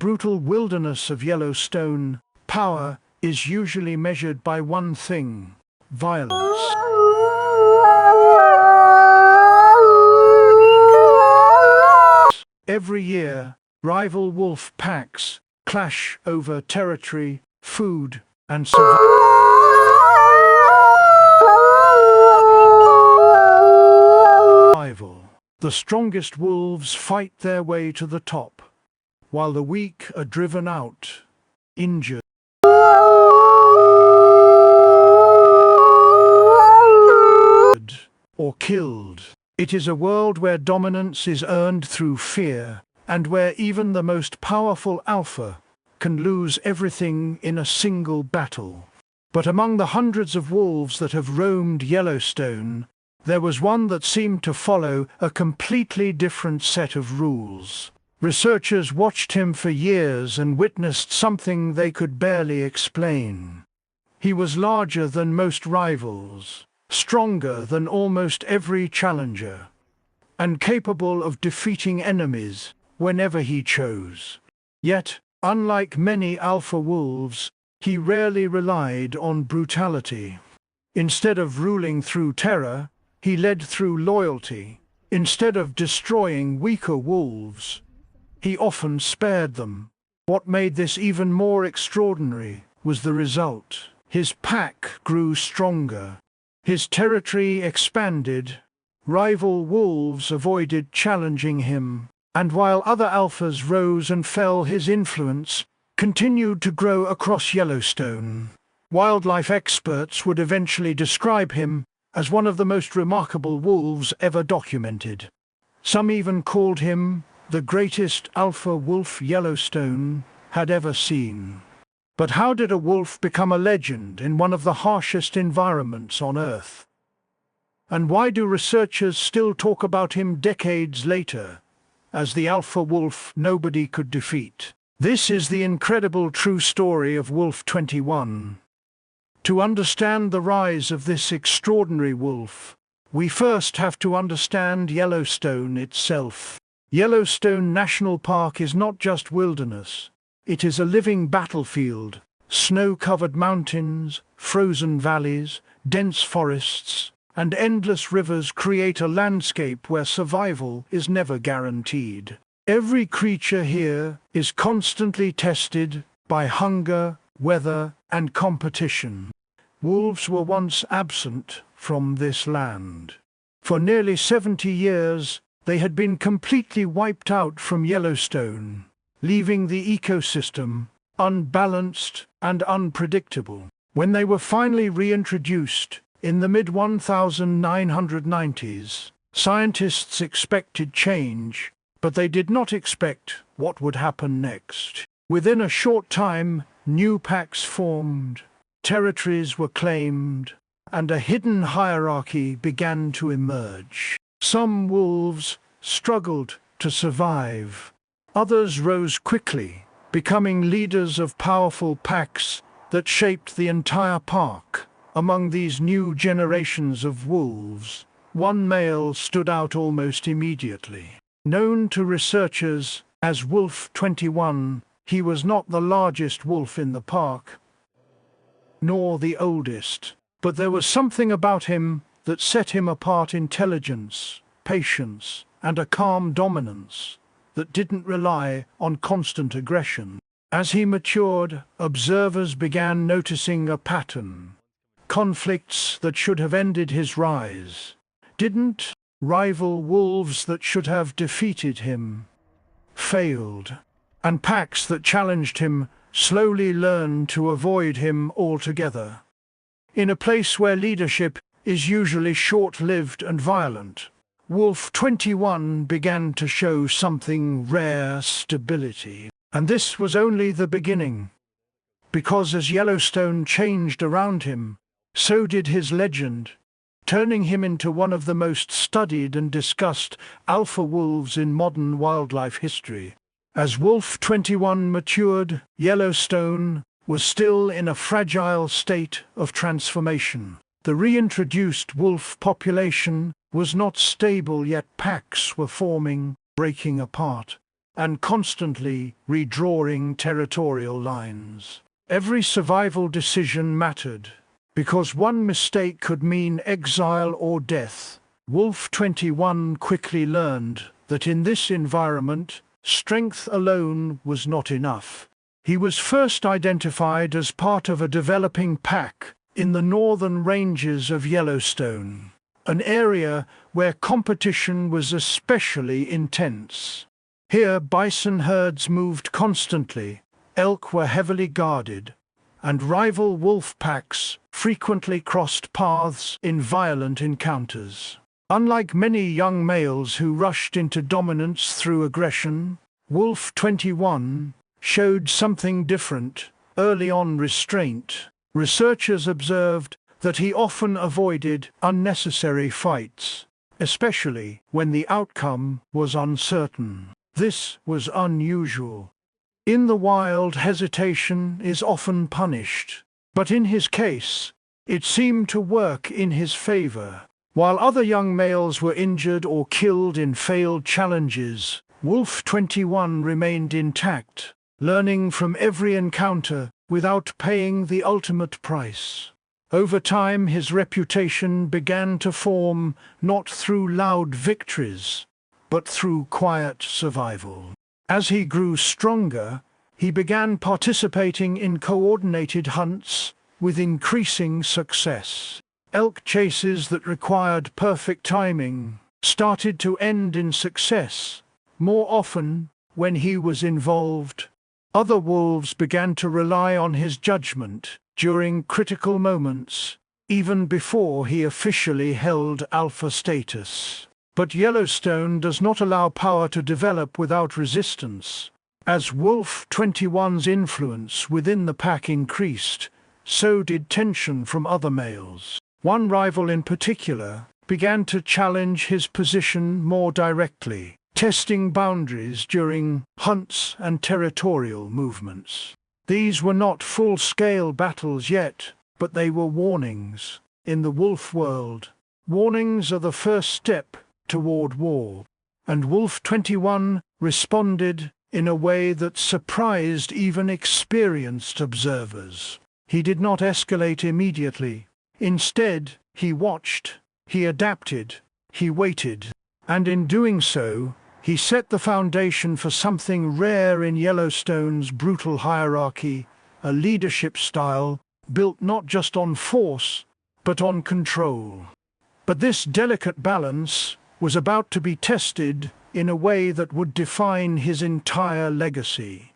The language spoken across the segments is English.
Brutal wilderness of Yellowstone, power is usually measured by one thing: violence. Every year, rival wolf packs clash over territory, food, and survival. The strongest wolves fight their way to the top, while the weak are driven out, injured, or killed. It is a world where dominance is earned through fear, and where even the most powerful alpha can lose everything in a single battle. But among the hundreds of wolves that have roamed Yellowstone, there was one that seemed to follow a completely different set of rules. Researchers watched him for years and witnessed something they could barely explain. He was larger than most rivals, stronger than almost every challenger, and capable of defeating enemies whenever he chose. Yet, unlike many alpha wolves, he rarely relied on brutality. Instead of ruling through terror, he led through loyalty. Instead of destroying weaker wolves, he often spared them. What made this even more extraordinary was the result. His pack grew stronger. His territory expanded. Rival wolves avoided challenging him, and while other alphas rose and fell, his influence continued to grow across Yellowstone. Wildlife experts would eventually describe him as one of the most remarkable wolves ever documented. Some even called him the greatest alpha wolf Yellowstone had ever seen. But how did a wolf become a legend in one of the harshest environments on Earth? And why do researchers still talk about him decades later as the alpha wolf nobody could defeat? This is the incredible true story of Wolf 21. To understand the rise of this extraordinary wolf, we first have to understand Yellowstone itself. Yellowstone National Park is not just wilderness. It is a living battlefield. Snow-covered mountains, frozen valleys, dense forests, and endless rivers create a landscape where survival is never guaranteed. Every creature here is constantly tested by hunger, weather, and competition. Wolves were once absent from this land. For nearly 70 years, they had been completely wiped out from Yellowstone, leaving the ecosystem unbalanced and unpredictable. When they were finally reintroduced in the mid-1990s, scientists expected change, but they did not expect what would happen next. Within a short time, new packs formed, territories were claimed, and a hidden hierarchy began to emerge. Some wolves struggled to survive. Others rose quickly, becoming leaders of powerful packs that shaped the entire park. Among these new generations of wolves, one male stood out almost immediately. Known to researchers as Wolf 21, he was not the largest wolf in the park, nor the oldest, but there was something about him that set him apart: intelligence, patience, and a calm dominance that didn't rely on constant aggression. As he matured, observers began noticing a pattern. Conflicts that should have ended his rise didn't. Rival wolves that should have defeated him failed, and packs that challenged him slowly learned to avoid him altogether. In a place where leadership is usually short-lived and violent, Wolf 21 began to show something rare: stability. And this was only the beginning, because as Yellowstone changed around him, so did his legend, turning him into one of the most studied and discussed alpha wolves in modern wildlife history. As Wolf 21 matured, Yellowstone was still in a fragile state of transformation. The reintroduced wolf population was not stable, yet packs were forming, breaking apart. and constantly redrawing territorial lines. Every survival decision mattered, because one mistake could mean exile or death. Wolf 21 quickly learned that in this environment, strength alone was not enough. He was first identified as part of a developing pack in the northern ranges of Yellowstone, an area where competition was especially intense. Here, bison herds moved constantly, elk were heavily guarded, and rival wolf packs frequently crossed paths in violent encounters. Unlike many young males who rushed into dominance through aggression, Wolf 21 showed something different: early on restraint. Researchers observed that he often avoided unnecessary fights, especially when the outcome was uncertain. This was unusual. In the wild, hesitation is often punished, but in his case, it seemed to work in his favor. While other young males were injured or killed in failed challenges, Wolf 21 remained intact, learning from every encounter without paying the ultimate price. Over time, his reputation began to form not through loud victories, but through quiet survival. As he grew stronger, he began participating in coordinated hunts with increasing success. Elk chases that required perfect timing started to end in success, more often when he was involved. Other wolves began to rely on his judgment during critical moments, even before he officially held alpha status. But Yellowstone does not allow power to develop without resistance. As Wolf 21's influence within the pack increased, so did tension from other males. One rival in particular began to challenge his position more directly, testing boundaries during hunts and territorial movements. These were not full-scale battles yet, but they were warnings. In the wolf world, warnings are the first step toward war, and Wolf 21 responded in a way that surprised even experienced observers. He did not escalate immediately. Instead, he watched, he adapted, he waited, and in doing so, he set the foundation for something rare in Yellowstone's brutal hierarchy: a leadership style built not just on force, but on control. But this delicate balance was about to be tested in a way that would define his entire legacy.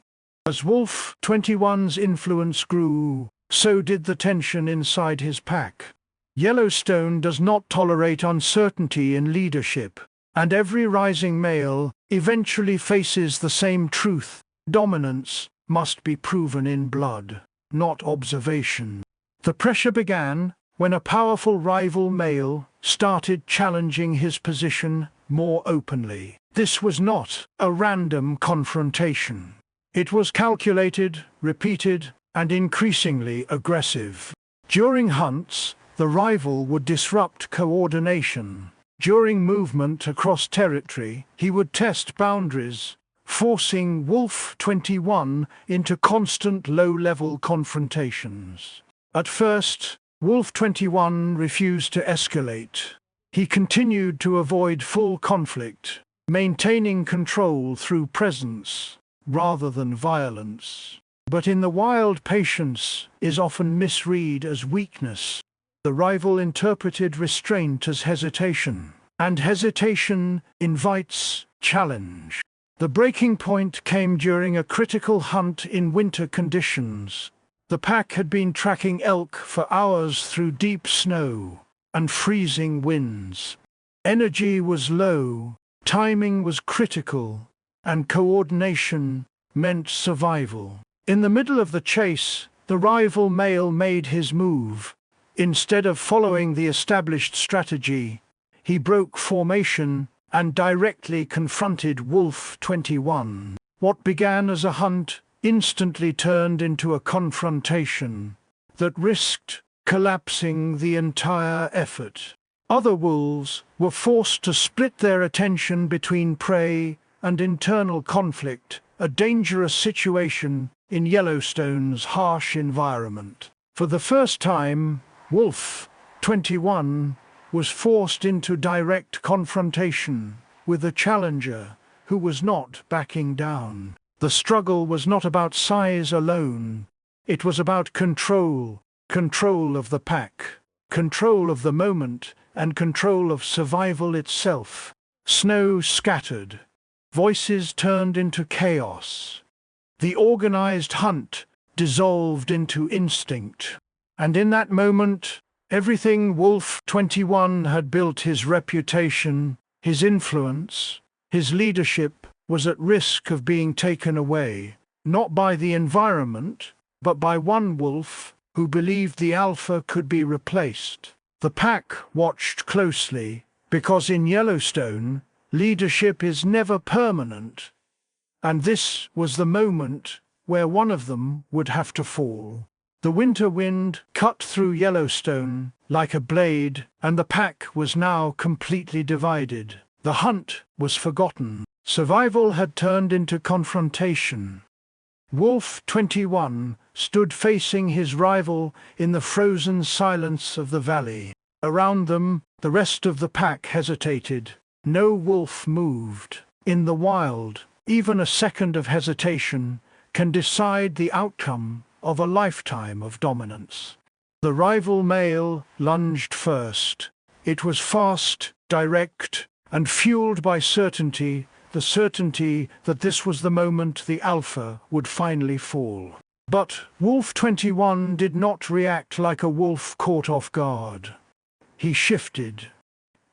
As Wolf 21's influence grew, so did the tension inside his pack. Yellowstone does not tolerate uncertainty in leadership, and every rising male eventually faces the same truth: dominance must be proven in blood, not observation. The pressure began when a powerful rival male started challenging his position more openly. This was not a random confrontation. It was calculated, repeated, and increasingly aggressive. During hunts, the rival would disrupt coordination. During movement across territory, he would test boundaries, forcing Wolf 21 into constant low-level confrontations. At first, Wolf 21 refused to escalate. He continued to avoid full conflict, maintaining control through presence rather than violence. But in the wild, patience is often misread as weakness. The rival interpreted restraint as hesitation, and hesitation invites challenge. The breaking point came during a critical hunt in winter conditions. The pack had been tracking elk for hours through deep snow and freezing winds. Energy was low, timing was critical, and coordination meant survival. In the middle of the chase, the rival male made his move. Instead of following the established strategy, he broke formation and directly confronted Wolf 21. What began as a hunt instantly turned into a confrontation that risked collapsing the entire effort. Other wolves were forced to split their attention between prey and internal conflict, a dangerous situation in Yellowstone's harsh environment. For the first time, Wolf 21 was forced into direct confrontation with a challenger who was not backing down. The struggle was not about size alone. It was about control, control of the pack, control of the moment, and control of survival itself. Snow scattered. Voices turned into chaos. The organized hunt dissolved into instinct. And in that moment, everything Wolf 21 had built, his reputation, his influence, his leadership, was at risk of being taken away, not by the environment, but by one wolf who believed the alpha could be replaced. The pack watched closely, because in Yellowstone, leadership is never permanent, and this was the moment where one of them would have to fall. The winter wind cut through Yellowstone like a blade, and the pack was now completely divided. The hunt was forgotten. Survival had turned into confrontation. Wolf 21 stood facing his rival in the frozen silence of the valley. Around them, the rest of the pack hesitated. No wolf moved. In the wild, even a second of hesitation can decide the outcome of a lifetime of dominance. The rival male lunged first. It was fast, direct, and fueled by certainty, the certainty that this was the moment the alpha would finally fall. But Wolf 21 did not react like a wolf caught off guard. He shifted,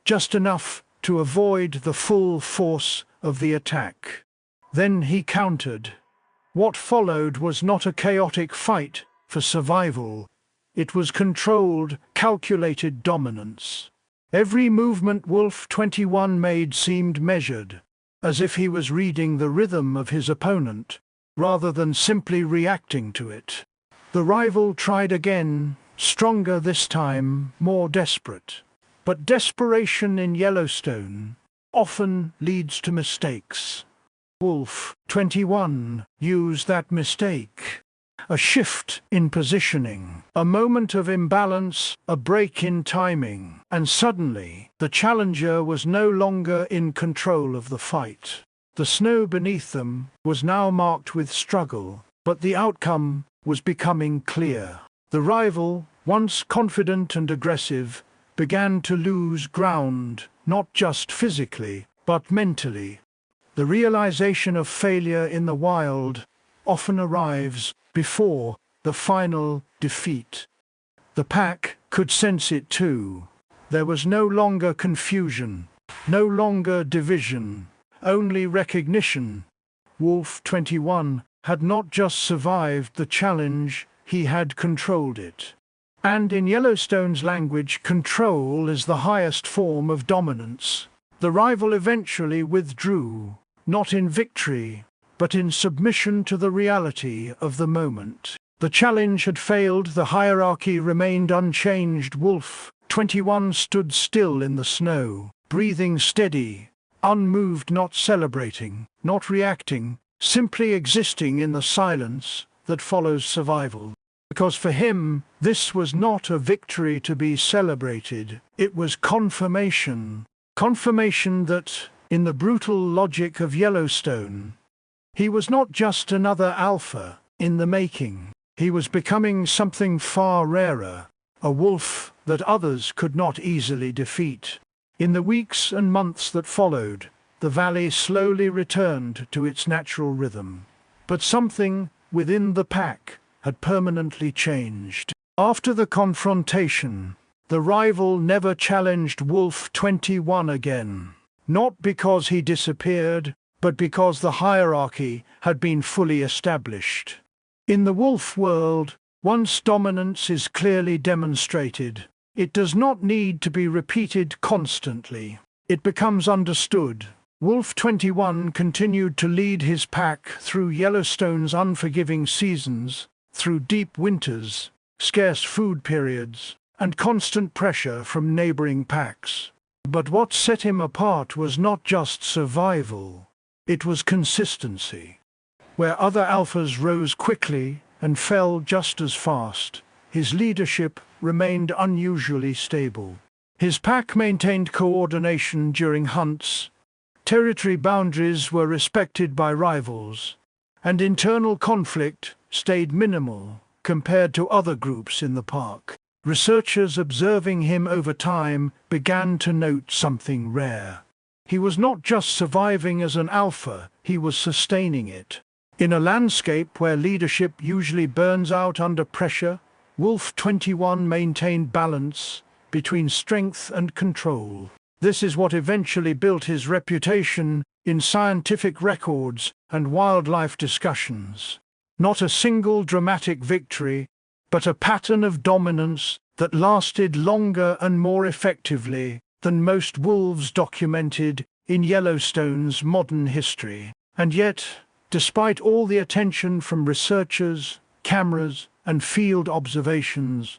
just enough to avoid the full force of the attack. Then he countered. What followed was not a chaotic fight for survival. It was controlled, calculated dominance. Every movement Wolf 21 made seemed measured, as if he was reading the rhythm of his opponent, rather than simply reacting to it. The rival tried again, stronger this time, more desperate. But desperation in Yellowstone often leads to mistakes. Wolf 21 used that mistake. A shift in positioning, a moment of imbalance, a break in timing, and suddenly the challenger was no longer in control of the fight. The snow beneath them was now marked with struggle, but the outcome was becoming clear. The rival, once confident and aggressive, began to lose ground, not just physically, but mentally. The realization of failure in the wild often arrives before the final defeat. The pack could sense it too. There was no longer confusion, no longer division, only recognition. Wolf 21 had not just survived the challenge, he had controlled it. And in Yellowstone's language, control is the highest form of dominance. The rival eventually withdrew, not in victory, but in submission to the reality of the moment. The challenge had failed, the hierarchy remained unchanged. Wolf 21 stood still in the snow, breathing steady, unmoved, not celebrating, not reacting, simply existing in the silence that follows survival. Because for him, this was not a victory to be celebrated, it was confirmation. Confirmation that, in the brutal logic of Yellowstone, he was not just another alpha in the making. He was becoming something far rarer, a wolf that others could not easily defeat. In the weeks and months that followed, the valley slowly returned to its natural rhythm. But something within the pack had permanently changed. After the confrontation, the rival never challenged Wolf 21 again. Not because he disappeared, but because the hierarchy had been fully established. In the wolf world, once dominance is clearly demonstrated, it does not need to be repeated constantly. It becomes understood. Wolf 21 continued to lead his pack through Yellowstone's unforgiving seasons, through deep winters, scarce food periods, and constant pressure from neighboring packs. But what set him apart was not just survival. It was consistency. Where other alphas rose quickly and fell just as fast, his leadership remained unusually stable. His pack maintained coordination during hunts, territory boundaries were respected by rivals, and internal conflict stayed minimal compared to other groups in the park. Researchers observing him over time began to note something rare. He was not just surviving as an alpha, he was sustaining it. In a landscape where leadership usually burns out under pressure, Wolf 21 maintained balance between strength and control. This is what eventually built his reputation in scientific records and wildlife discussions. Not a single dramatic victory, but a pattern of dominance that lasted longer and more effectively than most wolves documented in Yellowstone's modern history. And yet, despite all the attention from researchers, cameras, and field observations,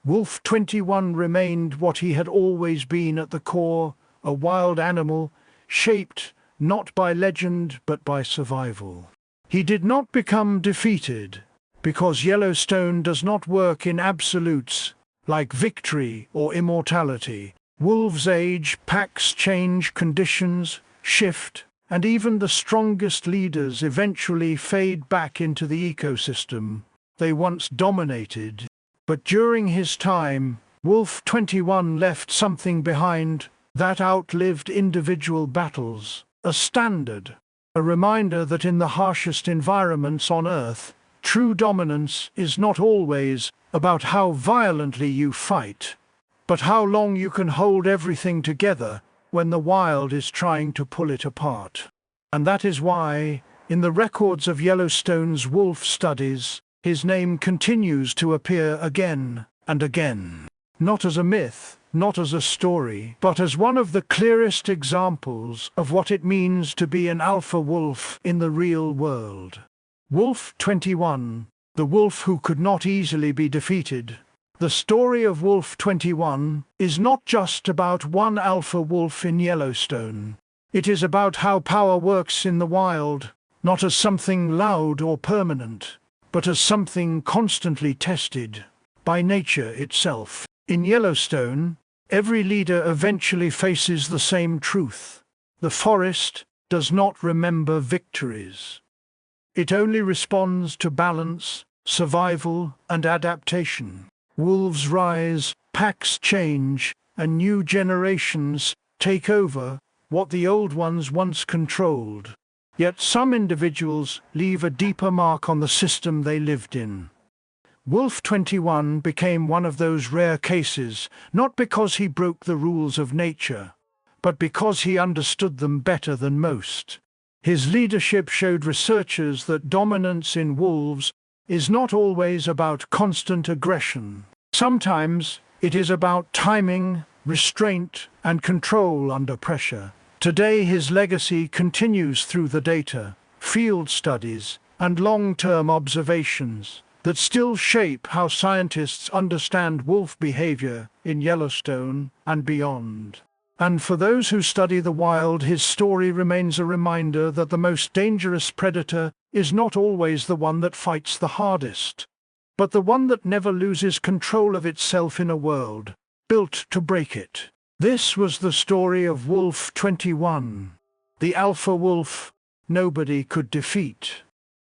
Wolf 21 remained what he had always been at the core, a wild animal, shaped not by legend but by survival. He did not become defeated, because Yellowstone does not work in absolutes like victory or immortality. Wolves age, packs change, conditions shift, and even the strongest leaders eventually fade back into the ecosystem they once dominated. But during his time, Wolf 21 left something behind that outlived individual battles, a standard, a reminder that in the harshest environments on Earth, true dominance is not always about how violently you fight, but how long you can hold everything together when the wild is trying to pull it apart. And that is why, in the records of Yellowstone's wolf studies, his name continues to appear again and again. Not as a myth, not as a story, but as one of the clearest examples of what it means to be an alpha wolf in the real world. Wolf 21, the wolf who could not easily be defeated. The story of Wolf 21 is not just about one alpha wolf in Yellowstone. It is about how power works in the wild, not as something loud or permanent, but as something constantly tested by nature itself. In Yellowstone, every leader eventually faces the same truth. The forest does not remember victories. It only responds to balance, survival, and adaptation. Wolves rise, packs change, and new generations take over what the old ones once controlled. Yet some individuals leave a deeper mark on the system they lived in. Wolf 21 became one of those rare cases, not because he broke the rules of nature, but because he understood them better than most. His leadership showed researchers that dominance in wolves is not always about constant aggression. Sometimes it is about timing, restraint, and control under pressure. Today his legacy continues through the data, field studies, and long-term observations that still shape how scientists understand wolf behavior in Yellowstone and beyond. And for those who study the wild, his story remains a reminder that the most dangerous predator is not always the one that fights the hardest, but the one that never loses control of itself in a world built to break it. This was the story of Wolf 21, the alpha wolf nobody could defeat.